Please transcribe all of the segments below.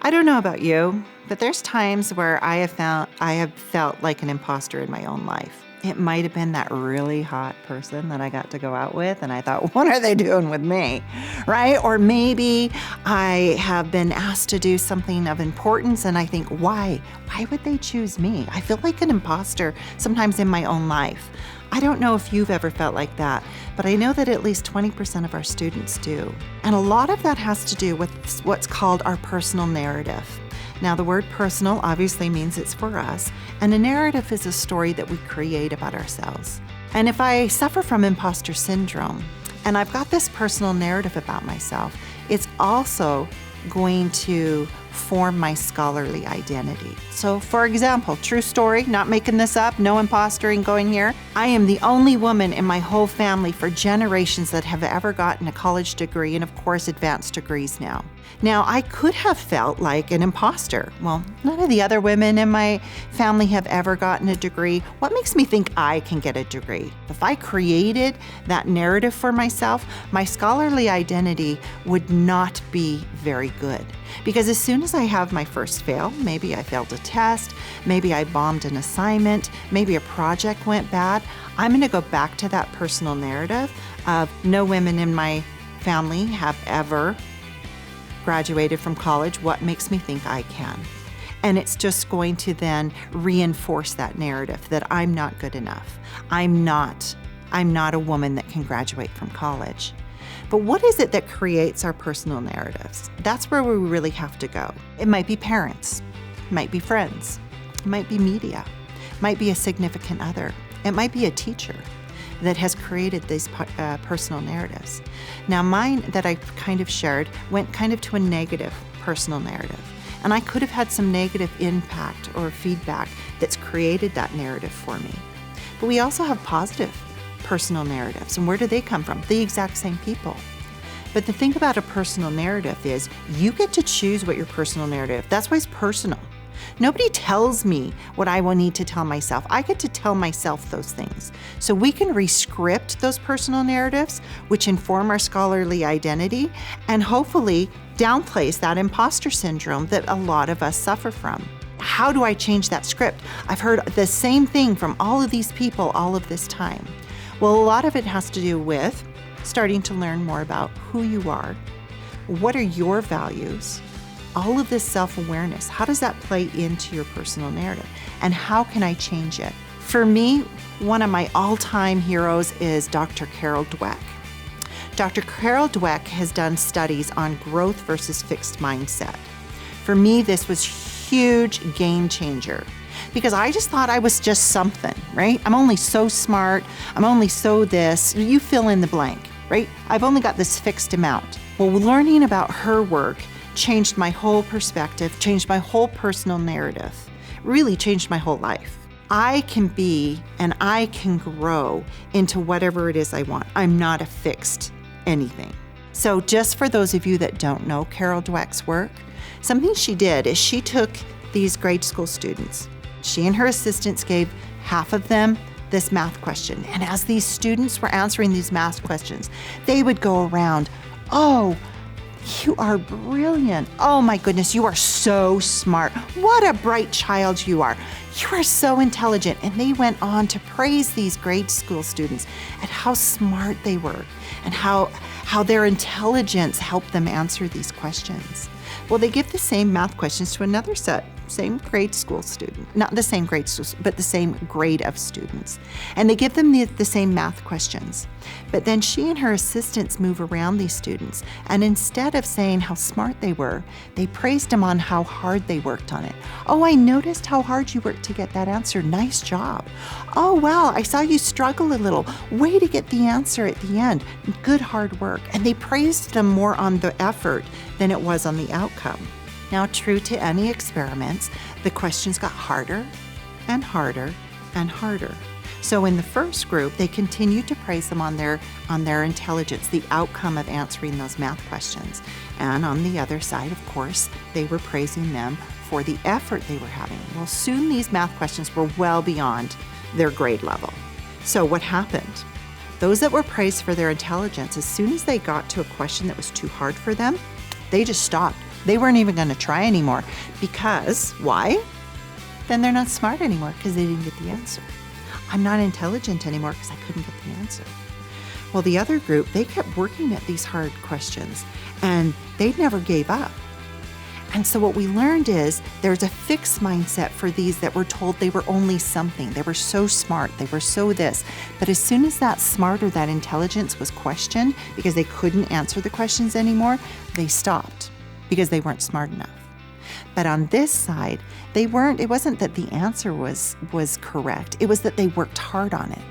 I don't know about you, but there's times where I have felt like an imposter in my own life. It might have been that really hot person that I got to go out with, and I thought, what are they doing with me, right? Or maybe I have been asked to do something of importance, and I think, why? Why would they choose me? I feel like an imposter sometimes in my own life. I don't know if you've ever felt like that, but I know that at least 20% of our students do. And a lot of that has to do with what's called our personal narrative. Now, the word personal obviously means it's for us, and a narrative is a story that we create about ourselves. And if I suffer from imposter syndrome, and I've got this personal narrative about myself, it's also going to form my scholarly identity. So, for example, true story, not making this up, no impostering going here. I am the only woman in my whole family for generations that have ever gotten a college degree, and of course, advanced degrees now. Now, I could have felt like an imposter. Well, none of the other women in my family have ever gotten a degree. What makes me think I can get a degree? If I created that narrative for myself, my scholarly identity would not be very good. Because as soon as I have my first fail, maybe I failed a test, maybe I bombed an assignment, maybe a project went bad, I'm going to go back to that personal narrative of no women in my family have ever graduated from college. What makes me think I can? And it's just going to then reinforce that narrative that I'm not good enough. I'm not a woman that can graduate from college. But what is it that creates our personal narratives? That's where we really have to go. It might be parents, it might be friends, it might be media, it might be a significant other, it might be a teacher that has created these personal narratives. Now, mine that I kind of shared went kind of to a negative personal narrative. And I could have had some negative impact or feedback that's created that narrative for me. But we also have positive personal narratives. And where do they come from? The exact same people. But the thing about a personal narrative is you get to choose what your personal narrative, that's why it's personal. Nobody tells me what I will need to tell myself. I get to tell myself those things. So we can rescript those personal narratives, which inform our scholarly identity, and hopefully downplays that imposter syndrome that a lot of us suffer from. How do I change that script? I've heard the same thing from all of these people all of this time. Well, a lot of it has to do with starting to learn more about who you are, what are your values, all of this self-awareness. How does that play into your personal narrative? And how can I change it? For me, one of my all-time heroes is Dr. Carol Dweck. Dr. Carol Dweck has done studies on growth versus fixed mindset. For me, this was huge game changer because I just thought I was just something, right? I'm only so smart. I'm only so this. You fill in the blank, right? I've only got this fixed amount. Well, learning about her work changed my whole perspective, changed my whole personal narrative, really changed my whole life. I can be and I can grow into whatever it is I want. I'm not a fixed anything. So just for those of you that don't know Carol Dweck's work, something she did is she took these grade school students. She and her assistants gave half of them this math question. And as these students were answering these math questions, they would go around, "Oh, you are brilliant. Oh my goodness, you are so smart. What a bright child you are. You are so intelligent." And they went on to praise these grade school students and how smart they were and how their intelligence helped them answer these questions. Well, they give the same math questions to another set, same grade school student, not the same grade school, but the same grade of students. And they give them the same math questions. But then she and her assistants move around these students. And instead of saying how smart they were, they praised them on how hard they worked on it. "Oh, I noticed how hard you worked to get that answer. Nice job. Oh, wow, I saw you struggle a little. Way to get the answer at the end. Good hard work." And they praised them more on the effort than it was on the outcome. Now, true to any experiments, the questions got harder and harder and harder. So in the first group, they continued to praise them on their intelligence, the outcome of answering those math questions. And on the other side, of course, they were praising them for the effort they were having. Well, soon these math questions were well beyond their grade level. So what happened? Those that were praised for their intelligence, as soon as they got to a question that was too hard for them, they just stopped. They weren't even going to try anymore because why? Then they're not smart anymore because they didn't get the answer. I'm not intelligent anymore because I couldn't get the answer. Well, the other group, they kept working at these hard questions and they never gave up. And so what we learned is there's a fixed mindset for these that were told they were only something. They were so smart. They were so this. But as soon as that smart or that intelligence was questioned because they couldn't answer the questions anymore, they stopped because they weren't smart enough. But on this side, it wasn't that the answer was correct. It was that they worked hard on it.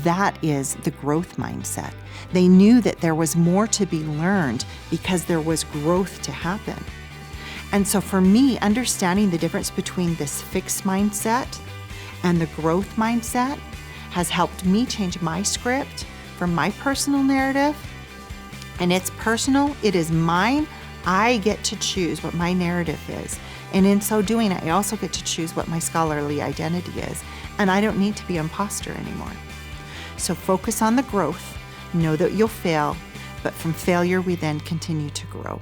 That is the growth mindset. They knew that there was more to be learned because there was growth to happen. And so for me, understanding the difference between this fixed mindset and the growth mindset has helped me change my script from my personal narrative. And it's personal, it is mine. I get to choose what my narrative is. And in so doing, I also get to choose what my scholarly identity is. And I don't need to be imposter anymore. So focus on the growth. Know that you'll fail, but from failure, we then continue to grow.